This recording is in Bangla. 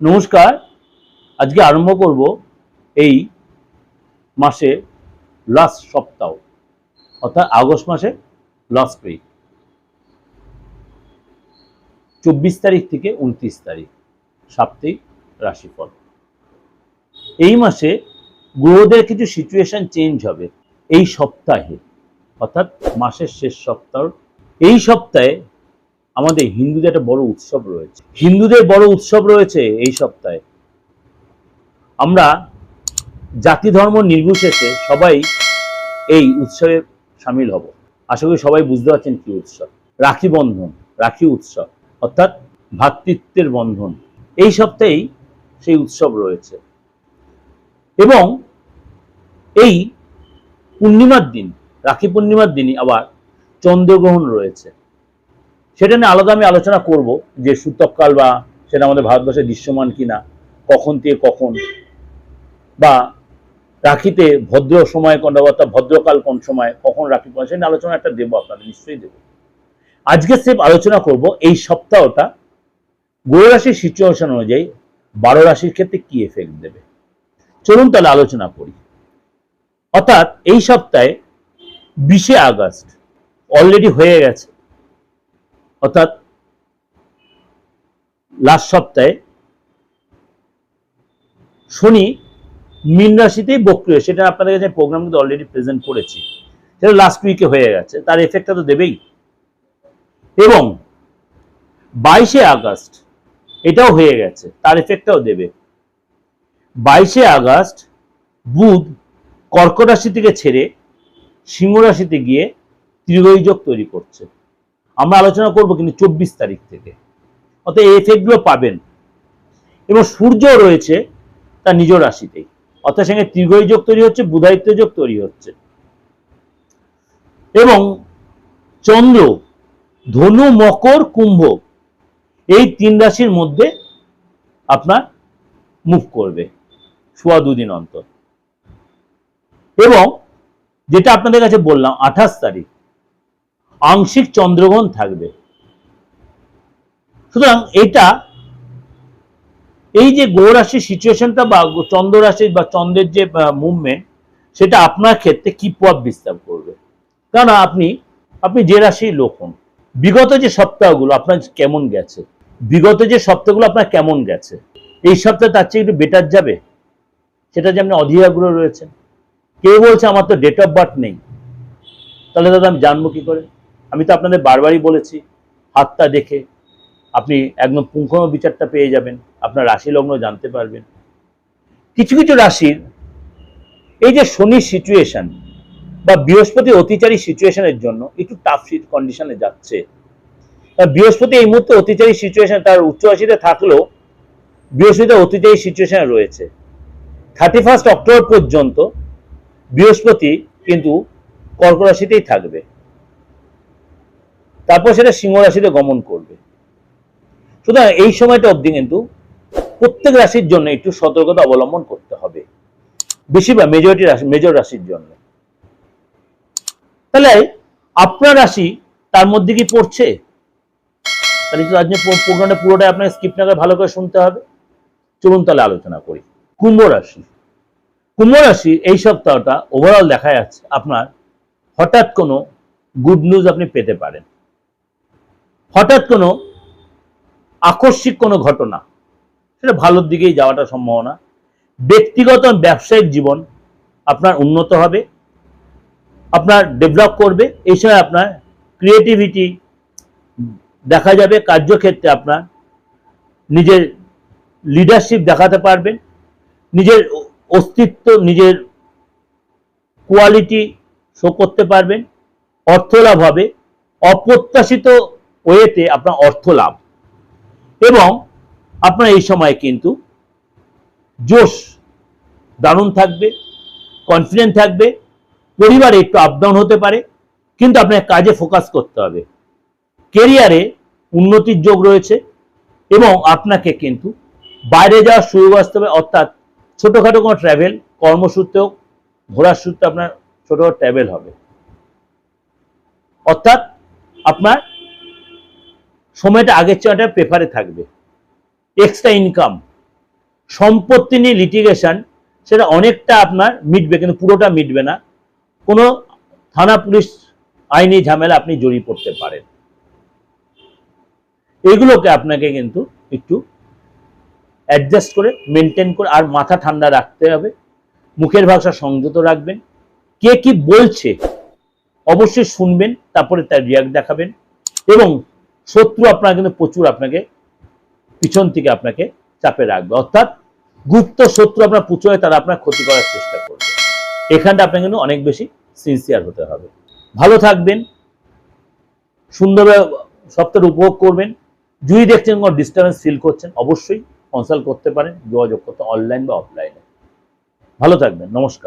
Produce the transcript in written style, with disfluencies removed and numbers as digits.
নমস্কার। আজকে আরম্ভ করব এই মাসে লাস্ট সপ্তাহ, অর্থাৎ আগস্ট মাসে লাস্ট উইক, 24 তারিখ থেকে 29 তারিখ সাপ্তাহিক রাশিফল। এই মাসে গ্রহদের কিছু সিচুয়েশন চেঞ্জ হবে এই সপ্তাহে, অর্থাৎ মাসের শেষ সপ্তাহ। এই সপ্তাহে আমাদের হিন্দুদের একটা বড় উৎসব রয়েছে। এই সপ্তাহে আমরা জাতি ধর্ম নির্বিশেষে সবাই এই উৎসবে সামিল হব। আশা করি সবাই বুঝতে পারছেন কি উৎসব। রাখি বন্ধন, রাখি উৎসব, অর্থাৎ ভ্রাতৃত্বের বন্ধন। এই সপ্তাহেই সেই উৎসব রয়েছে এবং এই পূর্ণিমার দিন, রাখি পূর্ণিমার দিনই আবার চন্দ্রগ্রহণ রয়েছে। সেটা নিয়ে আলাদা আমি আলোচনা করব যে সূতককাল বা সেটা আমাদের ভারতবর্ষে দৃশ্যমান কিনা, কখন থেকে কখন, বা রাখিতে ভদ্র সময় কোনটা, অর্থাৎ ভদ্রকাল কোন সময়, কখন রাখি পড়ে, সেটা আলোচনা একটা দেবো, আপনাদের নিশ্চয়ই দেবো। আজকে সেফ আলোচনা করব এই সপ্তাহটা গ্রহ রাশির সিচুয়েশন অনুযায়ী 12 রাশির ক্ষেত্রে কি এফেক্ট দেবে। চলুন তাহলে আলোচনা করি। অর্থাৎ এই সপ্তাহে 20 আগস্ট অলরেডি হয়ে গেছে, অর্থাৎ লাস্ট সপ্তাহে শনি মীন রাশিতেই বক্রিয়, সেটা আপনাদের কাছে প্রোগ্রাম কিন্তু অলরেডি প্রেজেন্ট করেছি। সেটা লাস্ট উইকে হয়ে গেছে, তার এফেক্টটা তো দেবেই। এবং 22 আগস্ট এটাও হয়ে গেছে, তার এফেক্টটাও দেবে। 22 আগস্ট বুধ কর্কট রাশি থেকে ছেড়ে সিংহ রাশিতে গিয়ে ত্রিগোই যোগ তৈরি করছে। আমরা আলোচনা করব কিন্তু 24 তারিখ থেকে, অর্থাৎ এই এফেক্টগুলো পাবেন। এবং সূর্য রয়েছে তার নিজ রাশিতেই, অর্থাৎ সঙ্গে ত্রিগোই যোগ তৈরি হচ্ছে, বুধায়িত্ব যোগ তৈরি হচ্ছে। এবং চন্দ্র ধনু, মকর, কুম্ভ এই 3 রাশির মধ্যে আপনার মুভ করবে সোয়া 2 দিন অন্তর। এবং যেটা আপনাদের কাছে বললাম 28 তারিখ আংশিক চন্দ্রগ্রহণ থাকবে। সুতরাং এটা এই যে গ্রহ রাশির সিচুয়েশনটা বা চন্দ্র রাশি বা চন্দ্রের যে মুভমেন্ট, সেটা আপনার ক্ষেত্রে কি প্রভাব বিস্তার করবে। কারণ আপনি যে রাশির লোক হন, বিগত যে সপ্তাহগুলো আপনার কেমন গেছে, এই সপ্তাহে তার চেয়ে একটু বেটার যাবে, সেটা যে আপনি অধীরাগ্রহ রয়েছেন। কেউ বলছে আমার তো ডেট অফ বার্থ নেই, তাহলে দাদা আমি জানবো কি করে? আমি তো আপনাদের বারবারই বলেছি, হাতটা দেখে আপনি একদম পুঙ্খানু বিচারটা পেয়ে যাবেন, আপনার রাশি লগ্ন জানতে পারবেন। কিছু কিছু রাশির এই যে শনির সিচুয়েশন বা বৃহস্পতি অতিচারী সিচুয়েশনের জন্য একটু টাফ কন্ডিশনে যাচ্ছে। বৃহস্পতি এই মুহূর্তে অতিচারী সিচুয়েশন, তার উচ্চ রাশিতে থাকলেও বৃহস্পতি অতিচারী সিচুয়েশনে রয়েছে। 31 অক্টোবর পর্যন্ত বৃহস্পতি কিন্তু কর্ক রাশিতেই থাকবে, তারপর সেটা সিংহ রাশিতে গমন করবে। সুতরাং এই সময়টা অবধি কিন্তু প্রত্যেক রাশির জন্য একটু সতর্কতা অবলম্বন করতে হবে, বেশিরভাগ মেজর রাশির জন্য। তাহলে আপনার রাশি তার মধ্যে কি পড়ছে? তাহলে আজকে প্রোগ্রামটা পুরোটাই আপনাকে স্কিপ না করে ভালো করে শুনতে হবে। চলুন তাহলে আলোচনা করি। কুম্ভ রাশি এই সপ্তাহটা ওভারঅল দেখা যাচ্ছে আপনার হঠাৎ কোনো গুড নিউজ আপনি পেতে পারেন, হঠাৎ কোনো আকস্মিক কোনো ঘটনা, সেটা ভালোর দিকেই যাওয়াটা সম্ভাবনা। ব্যক্তিগত ব্যবসায়িক জীবন আপনার উন্নত হবে, আপনার ডেভেলপ করবে। এই সময় আপনার ক্রিয়েটিভিটি দেখা যাবে, কার্যক্ষেত্রে আপনার নিজের লিডারশিপ দেখাতে পারবেন, নিজের অস্তিত্ব, নিজের কোয়ালিটি শো করতে পারবেন। অর্থ লাভ হবে, অপ্রত্যাশিত ওয়েতে আপনার অর্থ লাভ। এবং আপনার এই সময় কিন্তু জোশ দারুণ থাকবে, কনফিডেন্ট থাকবে। পরিবারে একটু আপ ডাউন হতে পারে, কিন্তু আপনার কাজে ফোকাস করতে হবে। কেরিয়ারে উন্নতির যোগ রয়েছে এবং আপনাকে কিন্তু বাইরে যাওয়ার সুযোগ আসতে হবে, অর্থাৎ ছোটখাটো কোনো ট্রাভেল, কর্মসূত্রে হোক, ঘোরার সূত্রে আপনার ছোটখাটো ট্রাভেল হবে। অর্থাৎ আপনার সময়টা আগের চেয়ে প্রেফারে থাকবে। এক্সট্রা ইনকাম সম্পত্তি নিয়ে লিটিগেশন, সেটা অনেকটা আপনার মিটবে, কিন্তু পুরোটা মিটবে না। কোনো থানা পুলিশ আইনি ঝামেলা আপনি জড়িয়ে পড়তে পারেন। এগুলোকে আপনাকে কিন্তু একটু অ্যাডজাস্ট করে, মেনটেন করে, আর মাথা ঠান্ডা রাখতে হবে। মুখের ভাষা সংযত রাখবেন। কে কি বলছে অবশ্যই শুনবেন, তারপরে তার রিয়াক্ট দেখাবেন। এবং শত্রু আপনার কিন্তু প্রচুর আপনাকে পিছন থেকে আপনাকে চাপে রাখবে, অর্থাৎ গুপ্ত শত্রু আপনার পুঁছো হয়ে তারা আপনার ক্ষতি করার চেষ্টা করবে। এখানটা আপনাকে কিন্তু অনেক বেশি সিনসিয়ার হতে হবে। ভালো থাকবেন, সুন্দরভাবে সপ্তাহ উপভোগ করবেন। যদি দেখছেন কোনো ডিস্টার্বেন্স ফিল করছেন, অবশ্যই কনসাল্ট করতে পারেন, যোগাযোগ করতে, অনলাইন বা অফলাইনে। ভালো থাকবেন, নমস্কার।